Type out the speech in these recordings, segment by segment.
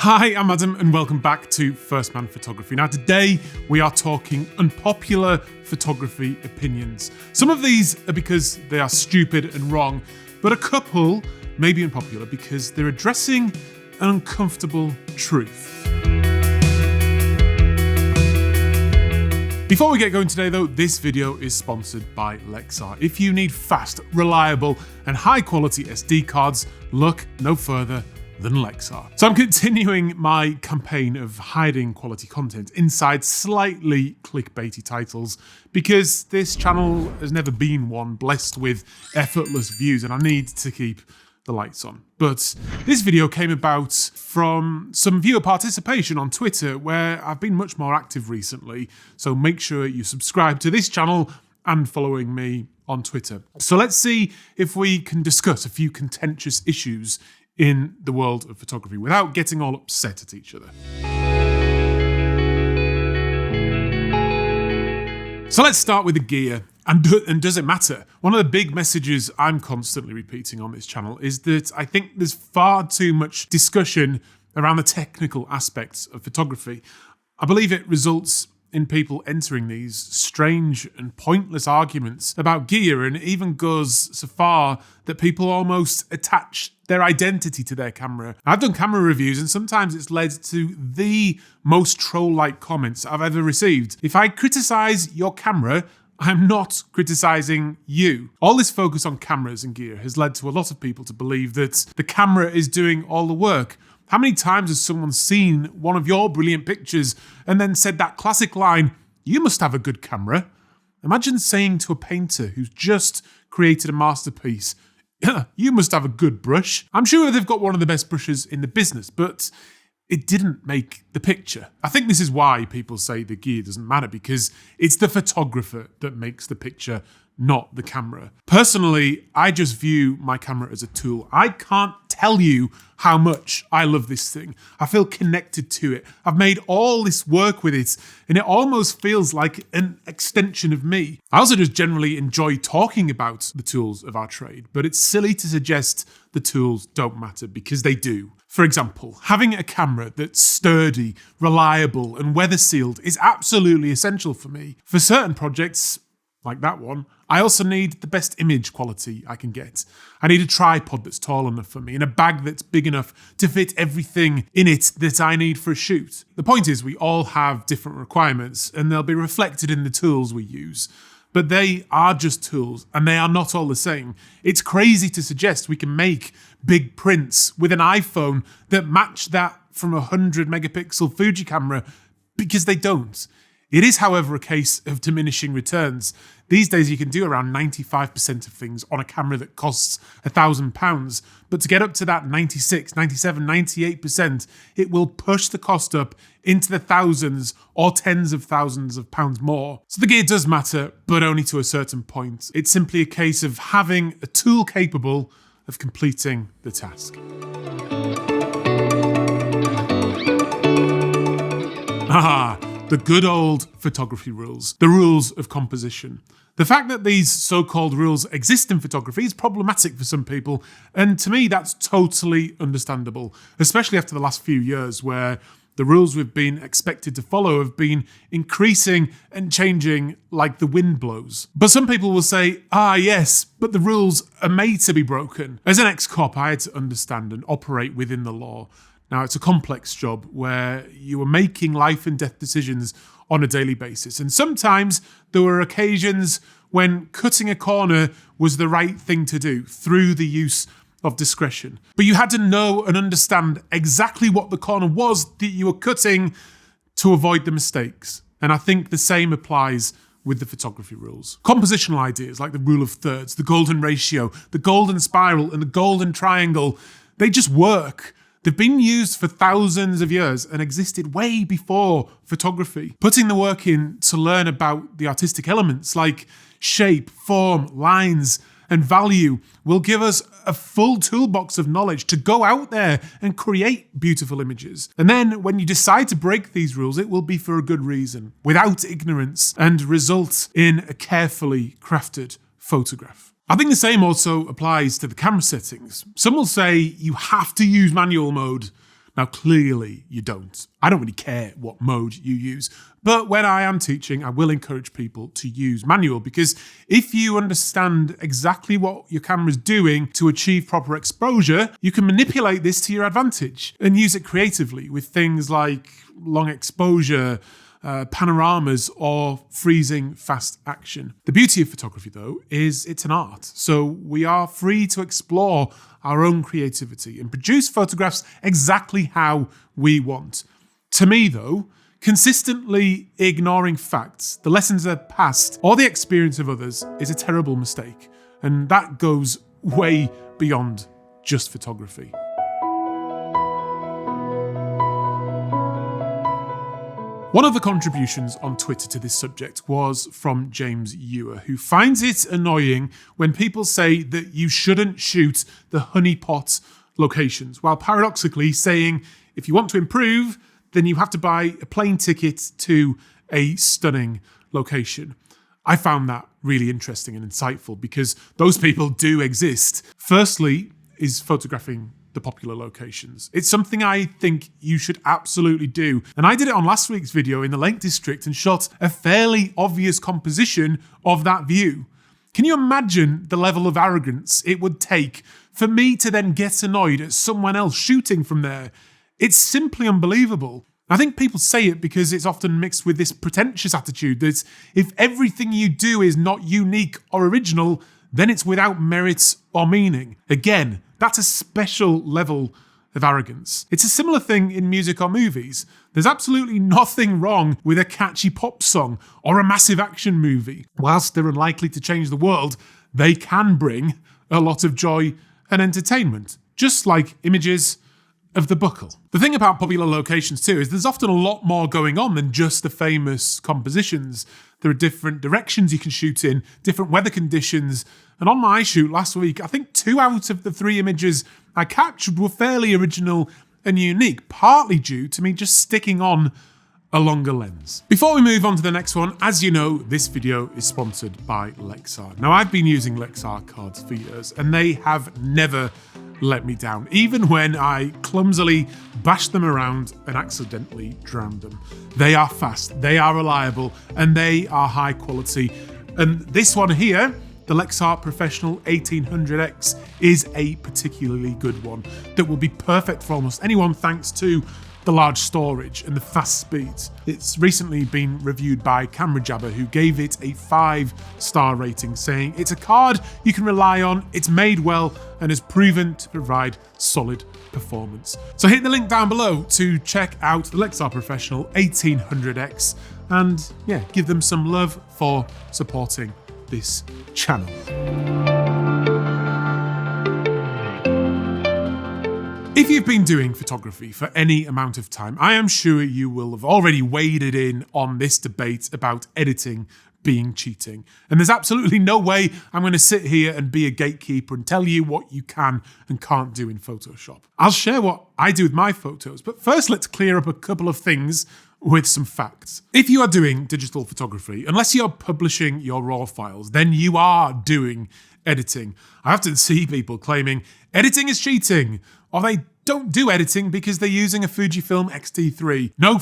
Hi, I'm Adam and welcome back to First Man Photography. Now today we are talking unpopular photography opinions. Some of these are because they are stupid and wrong, but a couple may be unpopular because they're addressing an uncomfortable truth. Before we get going today though, this video is sponsored by Lexar. If you need fast, reliable and high quality SD cards, look no further than Lexar. So I'm continuing my campaign of hiding quality content inside slightly clickbaity titles because this channel has never been one blessed with effortless views and I need to keep the lights on. But this video came about from some viewer participation on Twitter where I've been much more active recently, so make sure you subscribe to this channel and following me on Twitter. So let's see if we can discuss a few contentious issues in the world of photography without getting all upset at each other. So let's start with the gear. And does it matter? One of the big messages I'm constantly repeating on this channel is that I think there's far too much discussion around the technical aspects of photography. I believe it results in people entering these strange and pointless arguments about gear, and it even goes so far that people almost attach their identity to their camera. I've done camera reviews and sometimes it's led to the most troll-like comments I've ever received. If I criticize your camera, I'm not criticizing you. All this focus on cameras and gear has led to a lot of people to believe that the camera is doing all the work. How many times has someone seen one of your brilliant pictures and then said that classic line, "You must have a good camera"? Imagine saying to a painter who's just created a masterpiece, "You must have a good brush." I'm sure they've got one of the best brushes in the business, but it didn't make the picture. I think this is why people say the gear doesn't matter, because it's the photographer that makes the picture, not the camera. Personally, I just view my camera as a tool. I can't tell you how much I love this thing. I feel connected to it. I've made all this work with it, and it almost feels like an extension of me. I also just generally enjoy talking about the tools of our trade, but it's silly to suggest the tools don't matter, because they do. For example, having a camera that's sturdy, reliable, and weather sealed is absolutely essential for me. For certain projects, like that one, I also need the best image quality I can get. I need a tripod that's tall enough for me and a bag that's big enough to fit everything in it that I need for a shoot. The point is, we all have different requirements and they'll be reflected in the tools we use. But they are just tools and they are not all the same. It's crazy to suggest we can make big prints with an iPhone that match that from a 100 megapixel Fuji camera, because they don't. It is, however, a case of diminishing returns. These days you can do around 95% of things on a camera that costs £1,000, but to get up to that 96, 97, 98%, it will push the cost up into the thousands or tens of thousands of pounds more. So the gear does matter, but only to a certain point. It's simply a case of having a tool capable of completing the task. The good old photography rules, the rules of composition. The fact that these so-called rules exist in photography is problematic for some people, and to me that's totally understandable, especially after the last few years where the rules we've been expected to follow have been increasing and changing like the wind blows. But some people will say, yes, but the rules are made to be broken. As an ex-cop, I had to understand and operate within the law. Now, it's a complex job where you are making life and death decisions on a daily basis. And sometimes there were occasions when cutting a corner was the right thing to do through the use of discretion. But you had to know and understand exactly what the corner was that you were cutting to avoid the mistakes. And I think the same applies with the photography rules. Compositional ideas like the rule of thirds, the golden ratio, the golden spiral, and the golden triangle, they just work. They've been used for thousands of years and existed way before photography. Putting the work in to learn about the artistic elements like shape, form, lines, and value will give us a full toolbox of knowledge to go out there and create beautiful images. And then when you decide to break these rules, it will be for a good reason, without ignorance, and result in a carefully crafted photograph. I think the same also applies to the camera settings. Some will say you have to use manual mode, Now, clearly you don't. I don't really care what mode you use. But when I am teaching, I will encourage people to use manual, because if you understand exactly what your camera's doing to achieve proper exposure, you can manipulate this to your advantage and use it creatively with things like long exposure, panoramas, or freezing fast action. The beauty of photography, though, is it's an art. So we are free to explore our own creativity and produce photographs exactly how we want. To me, though, consistently ignoring facts, the lessons of the past, or the experience of others is a terrible mistake. And that goes way beyond just photography. One of the contributions on Twitter to this subject was from James Ewer, who finds it annoying when people say that you shouldn't shoot the Honeypot locations, while paradoxically saying if you want to improve, then you have to buy a plane ticket to a stunning location. I found that really interesting and insightful because those people do exist. Firstly is photographing the popular locations. It's something I think you should absolutely do. And I did it on last week's video in the Lake District and shot a fairly obvious composition of that view. Can you imagine the level of arrogance it would take for me to then get annoyed at someone else shooting from there? It's simply unbelievable. I think people say it because it's often mixed with this pretentious attitude that if everything you do is not unique or original, then it's without merit or meaning. Again, that's a special level of arrogance. It's a similar thing in music or movies. There's absolutely nothing wrong with a catchy pop song or a massive action movie. Whilst they're unlikely to change the world, they can bring a lot of joy and entertainment, just like images of the buckle. The thing about popular locations too is there's often a lot more going on than just the famous compositions. There are different directions you can shoot in, different weather conditions. And on my shoot last week, I think 2 out of the 3 images I captured were fairly original and unique, partly due to me just sticking on a longer lens. Before we move on to the next one, as you know, this video is sponsored by Lexar. Now, I've been using Lexar cards for years, and they have never let me down, even when I clumsily bashed them around and accidentally drowned them. They are fast, they are reliable, and they are high quality. And this one here, the Lexar Professional 1800X, is a particularly good one that will be perfect for almost anyone thanks to the large storage and the fast speeds. It's recently been reviewed by Camera Jabber, who gave it a 5-star rating, saying it's a card you can rely on, it's made well, and has proven to provide solid performance. So hit the link down below to check out the Lexar Professional 1800X and give them some love for supporting this channel. If you've been doing photography for any amount of time, I am sure you will have already waded in on this debate about editing being cheating. And there's absolutely no way I'm going to sit here and be a gatekeeper and tell you what you can and can't do in Photoshop. I'll share what I do with my photos, but first let's clear up a couple of things with some facts. If you are doing digital photography, unless you're publishing your RAW files, then you are doing editing. I often see people claiming editing is cheating, or they don't do editing because they're using a Fujifilm X-T3. No,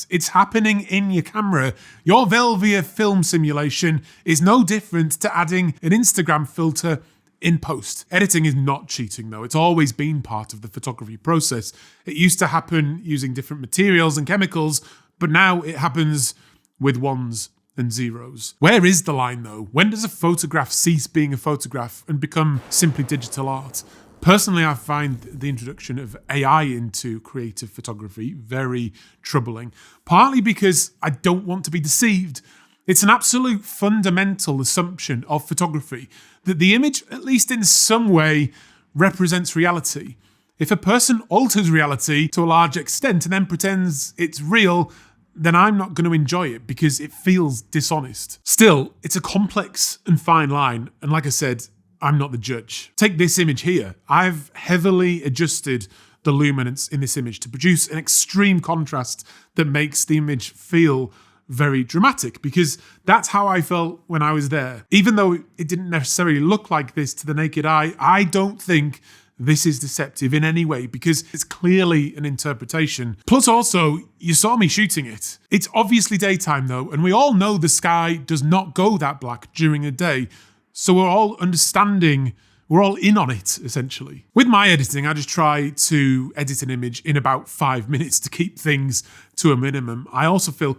it's happening in your camera. Your Velvia film simulation is no different to adding an Instagram filter in post. Editing is not cheating though. It's always been part of the photography process. It used to happen using different materials and chemicals, but now it happens with ones and zeros. Where is the line though? When does a photograph cease being a photograph and become simply digital art? Personally, I find the introduction of AI into creative photography very troubling, partly because I don't want to be deceived. It's an absolute fundamental assumption of photography that the image, at least in some way, represents reality. If a person alters reality to a large extent and then pretends it's real, then I'm not going to enjoy it because it feels dishonest. Still, it's a complex and fine line, and like I said, I'm not the judge. Take this image here. I've heavily adjusted the luminance in this image to produce an extreme contrast that makes the image feel very dramatic, because that's how I felt when I was there. Even though it didn't necessarily look like this to the naked eye, I don't think this is deceptive in any way because it's clearly an interpretation. Plus also, you saw me shooting it. It's obviously daytime though, and we all know the sky does not go that black during the day. So we're all in on it, essentially. With my editing, I just try to edit an image in about 5 minutes to keep things to a minimum. I also feel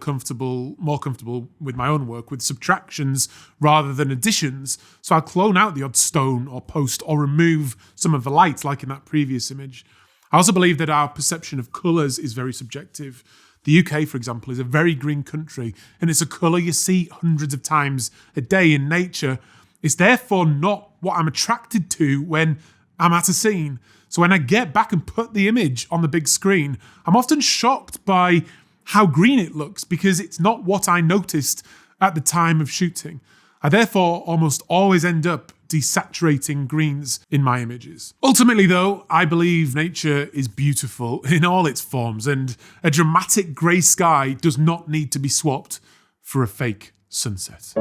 more comfortable with my own work with subtractions rather than additions. So I'll clone out the odd stone or post or remove some of the light, like in that previous image. I also believe that our perception of colours is very subjective. The UK, for example, is a very green country, and it's a colour you see hundreds of times a day in nature. It's therefore not what I'm attracted to when I'm at a scene. So when I get back and put the image on the big screen, I'm often shocked by how green it looks because it's not what I noticed at the time of shooting. I therefore almost always end up desaturating greens in my images. Ultimately though, I believe nature is beautiful in all its forms, and a dramatic grey sky does not need to be swapped for a fake sunset.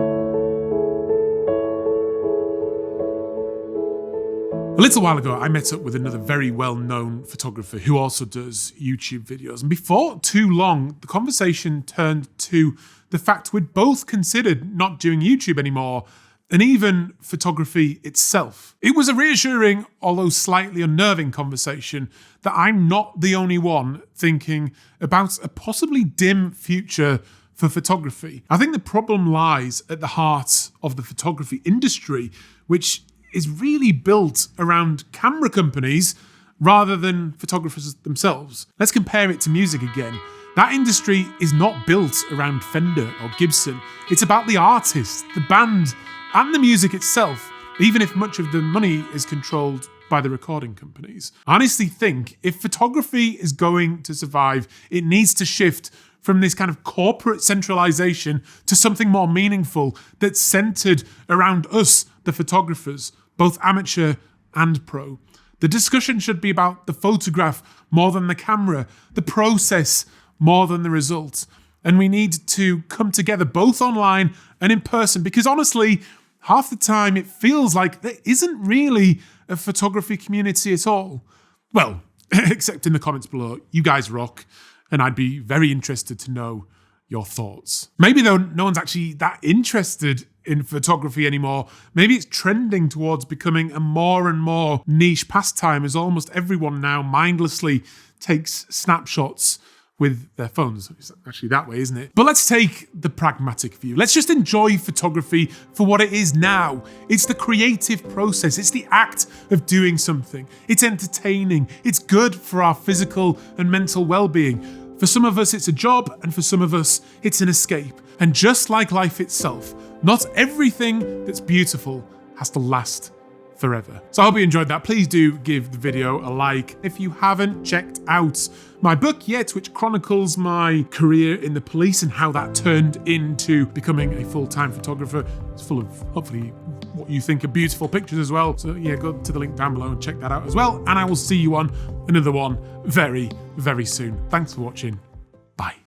A little while ago, I met up with another very well-known photographer who also does YouTube videos. And before too long, the conversation turned to the fact we'd both considered not doing YouTube anymore, and even photography itself. It was a reassuring, although slightly unnerving conversation that I'm not the only one thinking about a possibly dim future for photography. I think the problem lies at the heart of the photography industry, which is really built around camera companies rather than photographers themselves. Let's compare it to music again. That industry is not built around Fender or Gibson. It's about the artist, the band, and the music itself, even if much of the money is controlled by the recording companies. I honestly think if photography is going to survive, it needs to shift from this kind of corporate centralization to something more meaningful that's centered around us, the photographers, both amateur and pro. The discussion should be about the photograph more than the camera, the process more than the result. And we need to come together both online and in person, because honestly, half the time it feels like there isn't really a photography community at all. Well, except in the comments below. You guys rock, and I'd be very interested to know your thoughts. Maybe though no one's actually that interested in photography anymore. Maybe it's trending towards becoming a more and more niche pastime as almost everyone now mindlessly takes snapshots with their phones. It's actually that way, isn't it? But let's take the pragmatic view. Let's just enjoy photography for what it is now. It's the creative process. It's the act of doing something. It's entertaining. It's good for our physical and mental well-being. For some of us, it's a job, and for some of us, it's an escape. And just like life itself, not everything that's beautiful has to last forever. So I hope you enjoyed that. Please do give the video a like. If you haven't checked out my book yet, which chronicles my career in the police and how that turned into becoming a full-time photographer, it's full of, hopefully, what you think are beautiful pictures as well. So yeah, go to the link down below and check that out as well. And I will see you on another one very, very soon. Thanks for watching. Bye.